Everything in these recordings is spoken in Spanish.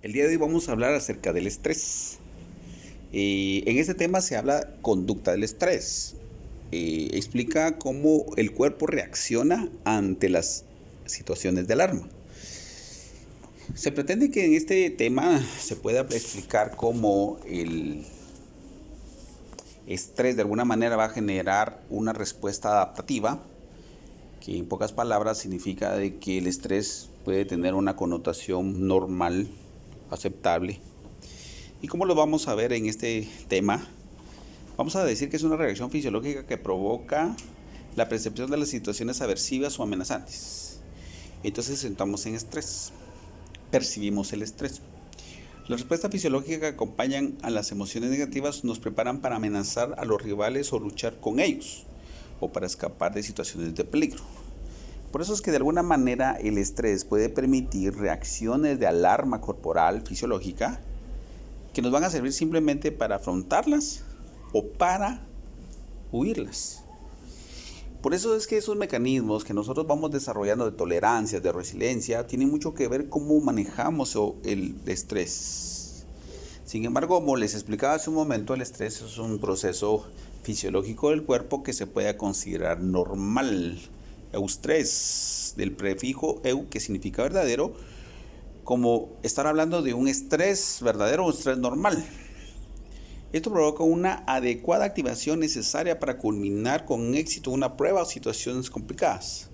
El día de hoy vamos a hablar acerca del estrés. En este tema se habla conducta del estrés. Explica cómo el cuerpo reacciona ante las situaciones de alarma. Se pretende que en este tema se pueda explicar cómo el estrés de alguna manera va a generar una respuesta adaptativa, que en pocas palabras significa de que el estrés puede tener una connotación normal, aceptable. ¿Y cómo lo vamos a ver en este tema? Vamos a decir que es una reacción fisiológica que provoca la percepción de las situaciones aversivas o amenazantes. Entonces entramos en estrés, percibimos el estrés. La respuesta fisiológica que acompañan a las emociones negativas nos preparan para amenazar a los rivales o luchar con ellos, o para escapar de situaciones de peligro. Por eso es que de alguna manera el estrés puede permitir reacciones de alarma corporal fisiológica que nos van a servir simplemente para afrontarlas o para huirlas. Por eso es que esos mecanismos que nosotros vamos desarrollando de tolerancia, de resiliencia, tienen mucho que ver cómo manejamos el estrés. Sin embargo, como les explicaba hace un momento, el estrés es un proceso fisiológico del cuerpo que se puede considerar normal. Eustrés, del prefijo eu, que significa verdadero, como estar hablando de un estrés verdadero o un estrés normal. Esto provoca una adecuada activación necesaria para culminar con éxito una prueba o situaciones complicadas.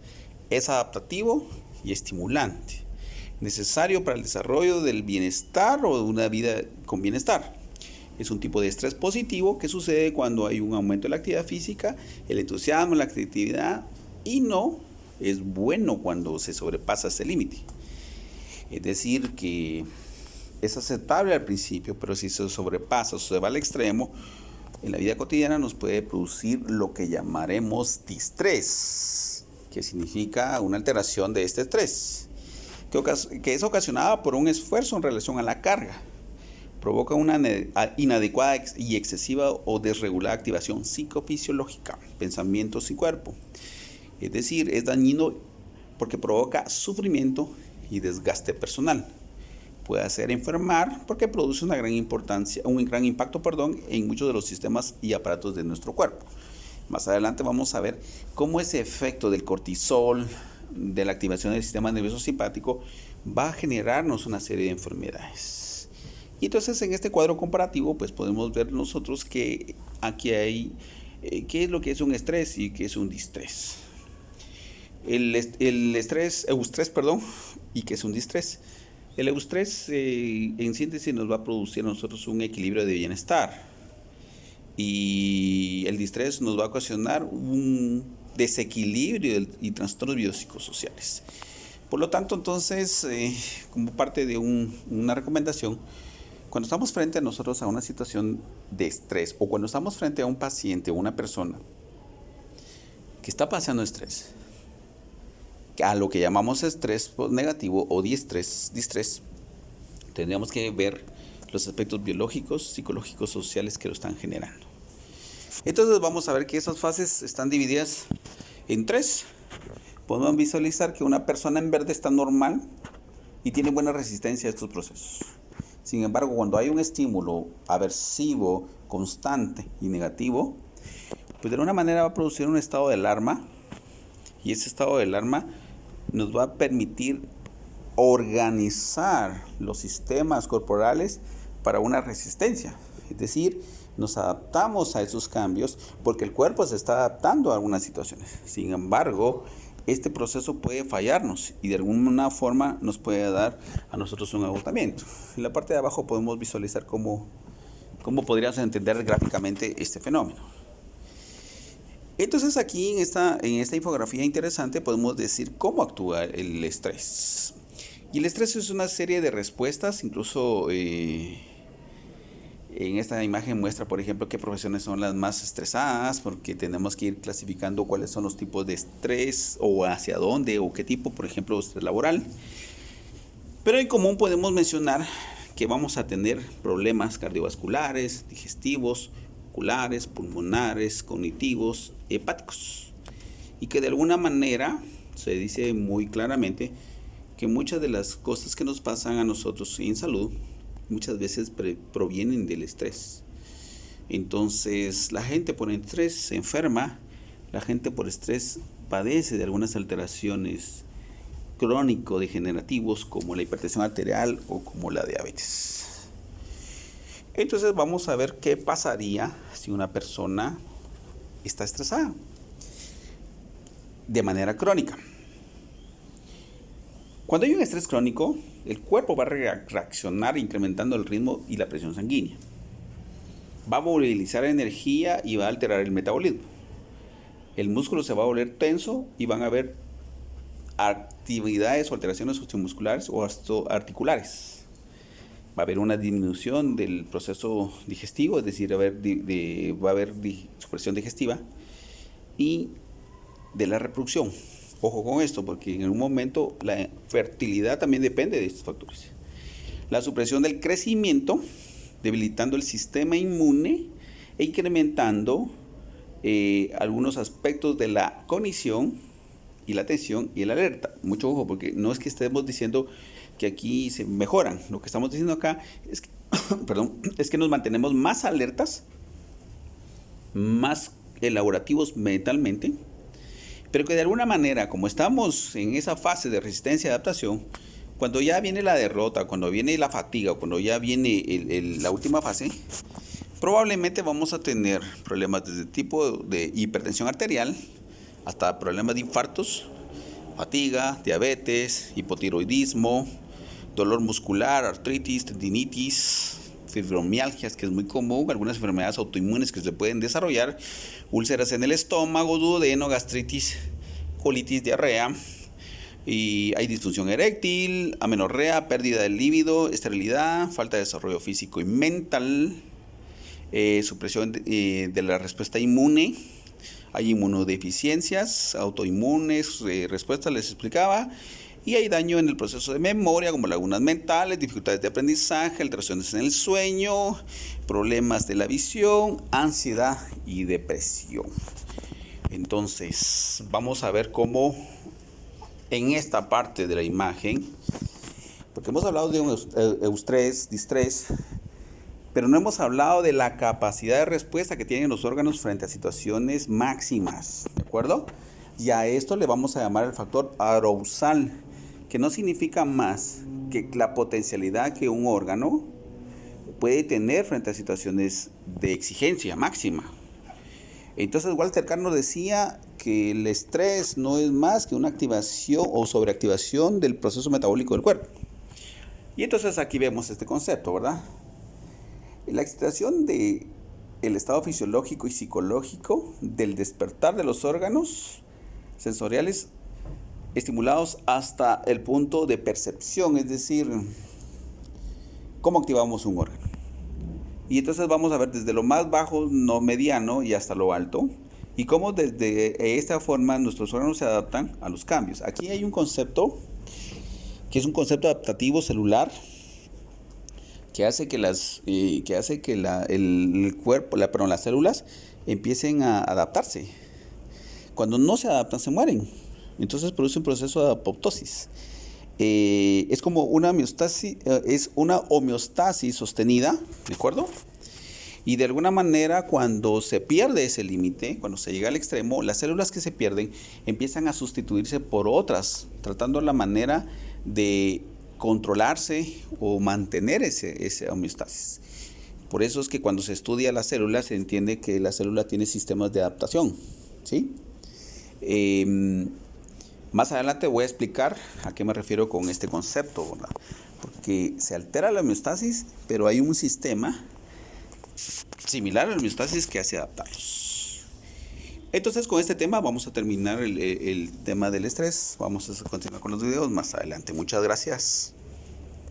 Es adaptativo y estimulante, necesario para el desarrollo del bienestar o de una vida con bienestar. Es un tipo de estrés positivo que sucede cuando hay un aumento de la actividad física, el entusiasmo, la creatividad, y no es bueno cuando se sobrepasa ese límite. Es decir, que es aceptable al principio, pero si se sobrepasa o se va al extremo, en la vida cotidiana nos puede producir lo que llamaremos distrés, que significa una alteración de este estrés, que es ocasionada por un esfuerzo en relación a la carga. Provoca una inadecuada y excesiva o desregulada activación psicofisiológica, pensamientos y cuerpo. Es decir, es dañino porque provoca sufrimiento y desgaste personal. Puede hacer enfermar porque produce un gran impacto en muchos de los sistemas y aparatos de nuestro cuerpo. Más adelante vamos a ver cómo ese efecto del cortisol, de la activación del sistema nervioso simpático, va a generarnos una serie de enfermedades. Y entonces en este cuadro comparativo pues podemos ver nosotros que aquí hay qué es lo que es un estrés y qué es un distrés. El estrés, eustrés, y qué es un distrés. El eustrés en síntesis nos va a producir a nosotros un equilibrio de bienestar, y el distrés nos va a ocasionar un desequilibrio y trastornos biopsicosociales. Por lo tanto, entonces, como parte de una recomendación, cuando estamos frente a nosotros a una situación de estrés, o cuando estamos frente a un paciente o una persona que está pasando estrés, a lo que llamamos estrés negativo o distrés, tendríamos que ver los aspectos biológicos, psicológicos, sociales que lo están generando. Entonces vamos a ver que esas fases están divididas en tres. Podemos visualizar que una persona en verde está normal y tiene buena resistencia a estos procesos. Sin embargo, cuando hay un estímulo aversivo, constante y negativo, pues de alguna manera va a producir un estado de alarma, y ese estado de alarma nos va a permitir organizar los sistemas corporales para una resistencia. Es decir, nos adaptamos a esos cambios porque el cuerpo se está adaptando a algunas situaciones. Sin embargo, este proceso puede fallarnos y de alguna forma nos puede dar a nosotros un agotamiento. En la parte de abajo podemos visualizar cómo podríamos entender gráficamente este fenómeno. Entonces aquí en esta infografía interesante podemos decir cómo actúa el estrés. Y el estrés es una serie de respuestas, incluso en esta imagen muestra, por ejemplo, qué profesiones son las más estresadas, porque tenemos que ir clasificando cuáles son los tipos de estrés o hacia dónde o qué tipo, por ejemplo, estrés laboral. Pero en común podemos mencionar que vamos a tener problemas cardiovasculares, digestivos, oculares, pulmonares, cognitivos, hepáticos, y que de alguna manera se dice muy claramente que muchas de las cosas que nos pasan a nosotros en salud muchas veces provienen del estrés. Entonces la gente por estrés se enferma, la gente por estrés padece de algunas alteraciones crónico-degenerativos como la hipertensión arterial o como la diabetes. Entonces vamos a ver qué pasaría si una persona está estresada de manera crónica. Cuando hay un estrés crónico, el cuerpo va a reaccionar incrementando el ritmo y la presión sanguínea. Va a movilizar energía y va a alterar el metabolismo. El músculo se va a volver tenso y van a haber actividades o alteraciones osteomusculares o articulares. Va a haber una disminución del proceso digestivo, es decir, va a haber supresión digestiva y de la reproducción. Ojo con esto, porque en un momento la fertilidad también depende de estos factores. La supresión del crecimiento, debilitando el sistema inmune e incrementando algunos aspectos de la cognición y la atención y el alerta. Mucho ojo, porque no es que estemos diciendo que aquí se mejoran. Lo que estamos diciendo acá es que, es que nos mantenemos más alertas, más elaborativos mentalmente, pero que de alguna manera, como estamos en esa fase de resistencia y adaptación, cuando ya viene la derrota, cuando viene la fatiga, cuando ya viene la última fase, probablemente vamos a tener problemas desde tipo de hipertensión arterial hasta problemas de infartos, fatiga, diabetes, hipotiroidismo, dolor muscular, artritis, tendinitis, fibromialgias, que es muy común, algunas enfermedades autoinmunes que se pueden desarrollar, úlceras en el estómago, duodeno, gastritis, colitis, diarrea, y hay disfunción eréctil, amenorrea, pérdida del líbido, esterilidad, falta de desarrollo físico y mental, supresión de la respuesta inmune. Hay inmunodeficiencias, autoinmunes, respuestas les explicaba, y hay daño en el proceso de memoria como lagunas mentales, dificultades de aprendizaje, alteraciones en el sueño, problemas de la visión, ansiedad y depresión. Entonces vamos a ver cómo en esta parte de la imagen, porque hemos hablado de un eustrés, distrés, pero no hemos hablado de la capacidad de respuesta que tienen los órganos frente a situaciones máximas, ¿de acuerdo? Y a esto le vamos a llamar el factor arousal, que no significa más que la potencialidad que un órgano puede tener frente a situaciones de exigencia máxima. Entonces Walter Kahn nos decía que el estrés no es más que una activación o sobreactivación del proceso metabólico del cuerpo. Y entonces aquí vemos este concepto, ¿verdad? La excitación del estado fisiológico y psicológico del despertar de los órganos sensoriales estimulados hasta el punto de percepción, es decir, cómo activamos un órgano. Y entonces vamos a ver desde lo más bajo, no mediano y hasta lo alto, y cómo desde esta forma nuestros órganos se adaptan a los cambios. Aquí hay un concepto que es un concepto adaptativo celular que hace que el cuerpo, las células empiecen a adaptarse. Cuando no se adaptan, se mueren. Entonces produce un proceso de apoptosis. Es como una homeostasis sostenida, ¿de acuerdo? Y de alguna manera, cuando se pierde ese límite, cuando se llega al extremo, las células que se pierden empiezan a sustituirse por otras, tratando la manera de controlarse o mantener ese homeostasis. Por eso es que cuando se estudia la célula, se entiende que la célula tiene sistemas de adaptación, ¿sí? Más adelante voy a explicar a qué me refiero con este concepto, ¿verdad? Porque se altera la homeostasis, pero hay un sistema similar a la homeostasis que hace adaptarlos. Entonces con este tema vamos a terminar el tema del estrés. Vamos a continuar con los videos más adelante. Muchas gracias.